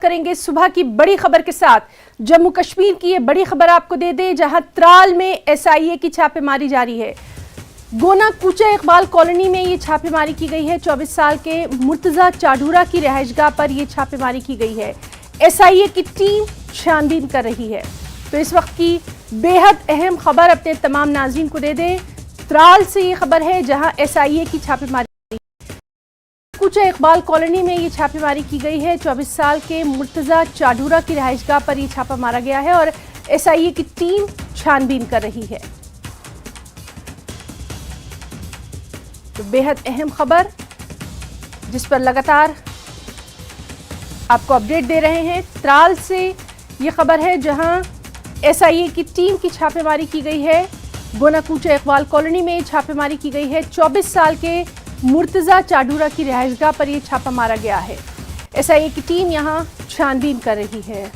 करेंगे सुबह की बड़ी खबर के साथ। जम्मू कश्मीर की ये बड़ी खबर आपको दे दें, जहां त्राल में एसआईए की छापेमारी जारी है। गोना कूचा इकबाल कॉलोनी में ये छापेमारी की गई है। 24 साल के मुर्तजा चाडूरा की रिहाइशगाह पर यह छापेमारी की गई है। एसआईए की टीम छानबीन कर रही है। तो इस वक्त की बेहद अहम खबर अपने तमाम नाज़रीन को दे दें। त्राल से ये खबर है जहां एसआईए की छापेमारी कूचा इकबाल कॉलोनी में ये छापेमारी की गई है। 24 साल के मुर्तजा चाडूरा की रिहाइशगाह पर यह छापा मारा गया है और एसआईए की टीम छानबीन कर रही है। तो बेहद अहम खबर जिस पर लगातार आपको अपडेट दे रहे हैं। त्राल से ये खबर है जहां एसआईए की टीम की छापेमारी की गई है। गोना कूचा इकबाल कॉलोनी में छापेमारी की गई है। 24 साल के मुर्तजा चाडूरा की रिहाइशगाह पर यह छापा मारा गया है। एसआईए की टीम यहां छानबीन कर रही है।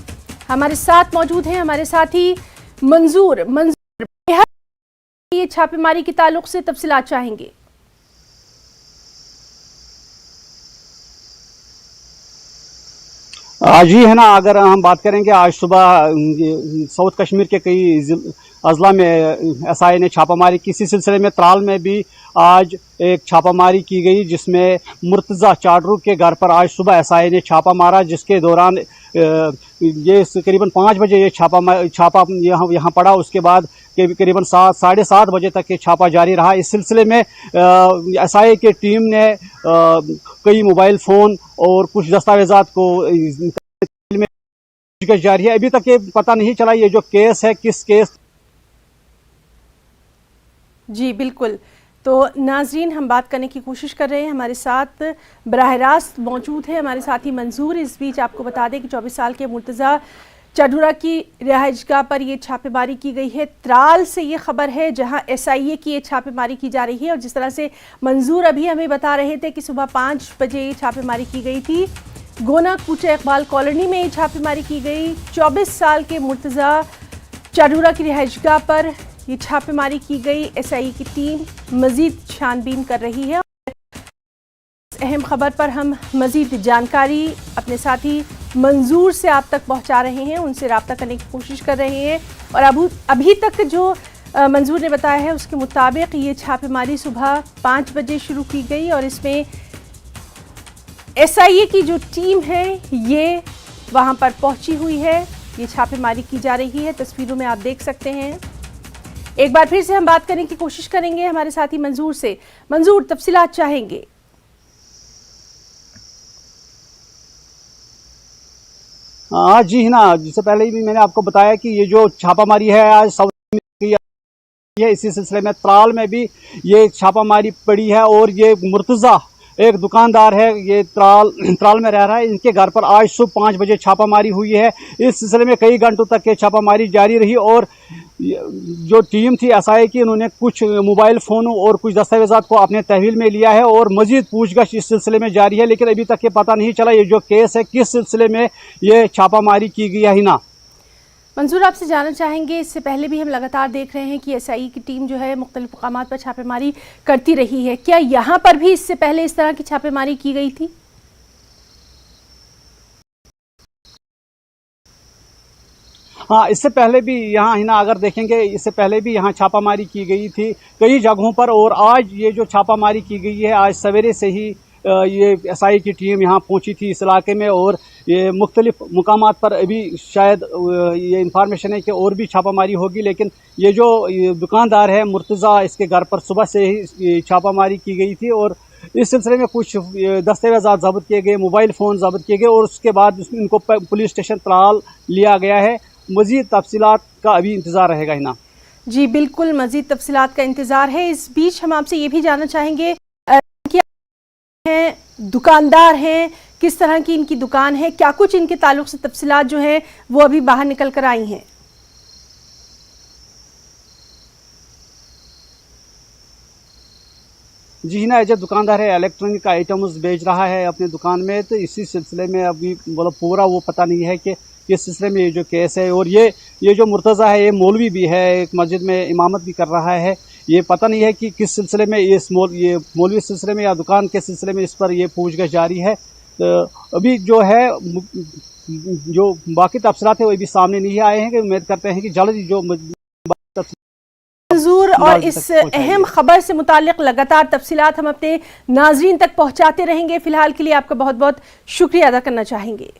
हमारे साथ मौजूद हैं हमारे साथी मंजूर। ये छापेमारी के ताल्लुक से तफसीलात चाहेंगे। आज ही है ना, अगर हम बात करेंगे आज सुबह साउथ कश्मीर के कई अजला में एसआई ने छापामारी की। इसी सिलसिले में त्राल में भी आज एक छापामारी की गई, जिसमें मुर्तजा चाडरू के घर पर आज सुबह एसआई ने छापा मारा, जिसके दौरान ये करीबन 5 बजे ये छापा यहाँ पड़ा। उसके बाद करीबन 7-7:30 बजे तक ये छापा जारी रहा। इस सिलसिले में एसआई की टीम ने कई मोबाइल फ़ोन और कुछ दस्तावेजात को में जारी है। अभी तक ये पता नहीं चला ये जो केस है किस केस। जी बिल्कुल। तो नाजरीन, हम बात करने की कोशिश कर रहे हैं। हमारे साथ बराह रास्त मौजूद है हमारे साथी मंजूर। इस बीच आपको बता दें कि 24 साल के मुर्तजा चाडूरा की रिहाइशगाह पर यह छापेमारी की गई है। त्राल से ये खबर है जहां एसआईए की ये छापेमारी की जा रही है। और जिस तरह से मंजूर अभी हमें बता रहे थे कि सुबह 5 बजे ये छापेमारी की गई थी। गोना कूचा इकबाल कॉलोनी में ये छापेमारी की गई। 24 साल के मुर्तजा चाडूरा की रिहाइशगाह पर ये छापेमारी की गई। एसआईए की टीम मजीद छानबीन कर रही है। इस अहम खबर पर हम मजीद जानकारी अपने साथी मंजूर से आप तक पहुंचा रहे हैं, उनसे रब्ता करने की कोशिश कर रहे हैं। और अभी तक जो मंजूर ने बताया है उसके मुताबिक ये छापेमारी सुबह 5 बजे शुरू की गई और इसमें एसआईए की जो टीम है ये वहां पर पहुंची हुई है। ये छापेमारी की जा रही है, तस्वीरों में आप देख सकते हैं। एक बार फिर से हम बात करने की कोशिश करेंगे हमारे साथी मंजूर से। मंजूर, तफसीलात चाहेंगे। आज जी है ना, जिससे पहले भी मैंने आपको बताया कि ये जो छापामारी है आज साउथ की है। इसी सिलसिले में त्राल में भी ये छापामारी पड़ी है और ये मुर्तजा एक दुकानदार है, ये त्राल में रह रहा है। इनके घर पर आज सुबह 5 बजे छापामारी हुई है। इस सिलसिले में कई घंटों तक ये छापामारी जारी रही और जो टीम थी एसआई की, उन्होंने कुछ मोबाइल फ़ोनों और कुछ दस्तावेजात को अपने तहवील में लिया है और मजीद पूछताछ इस सिलसिले में जारी है। लेकिन अभी तक ये पता नहीं चला ये जो केस है किस सिलसिले में ये छापामारी की गई है। ना मंजूर, आपसे जानना चाहेंगे, इससे पहले भी हम लगातार देख रहे हैं कि एसआई की टीम जो है मुख्तलिफ मकामात पर छापेमारी करती रही है। क्या यहाँ पर भी इससे पहले इस तरह की छापेमारी की गई थी? हाँ, इससे पहले भी यहाँ है ना, अगर देखेंगे इससे पहले भी यहाँ छापामारी की गई थी कई जगहों पर। और आज ये जो छापामारी की गई है, आज सवेरे से ही ये एसआई की टीम यहाँ पहुँची थी इस इलाके में और ये मुख्तलिफ मुकामात पर अभी शायद ये इंफॉर्मेशन है कि और भी छापामारी होगी। लेकिन ये जो दुकानदार है मुर्तज़ा, इसके घर पर सुबह से ही छापामारी की गई थी और इस सिलसिले में कुछ दस्तावेज़ात ज़ब्त किए गए, मोबाइल फ़ोन ज़ब्त किए गए और उसके बाद इनको पुलिस स्टेशन त्राल लिया गया है। मज़ीद तफसीलात का अभी इंतज़ार रहेगा। ना जी बिल्कुल, मज़ीद तफसीलात का इंतज़ार है। इस बीच हम आपसे ये भी जानना चाहेंगे कि हैं दुकानदार हैं, किस तरह की इनकी दुकान है, क्या कुछ इनके ताल्लुक से तफसीलात जो हैं वो अभी बाहर निकल कर आई हैं? जी ना, जो दुकानदार है इलेक्ट्रॉनिक आइटम्स बेच रहा है अपनी दुकान में, तो इसी सिलसिले में अभी मतलब पूरा वो पता नहीं है कि किस सिलसिले में ये जो केस है। और ये जो मुर्तज़ा है ये मौलवी भी है, एक मस्जिद में इमामत भी कर रहा है। ये पता नहीं है कि किस सिलसिले में ये मौलवी सिलसिले में या दुकान के सिलसिले में इस पर ये पूछताछ जारी है। तो अभी जो है जो बाकी तफसीलात है वो भी सामने नहीं आए हैं। कि उम्मीद करते हैं कि जल्द ही जो मंजूर और इस अहम खबर से मुताल्लिक लगातार तफसीलात हम अपने नाजरीन तक पहुंचाते रहेंगे। फिलहाल के लिए आपका बहुत बहुत शुक्रिया अदा करना चाहेंगे।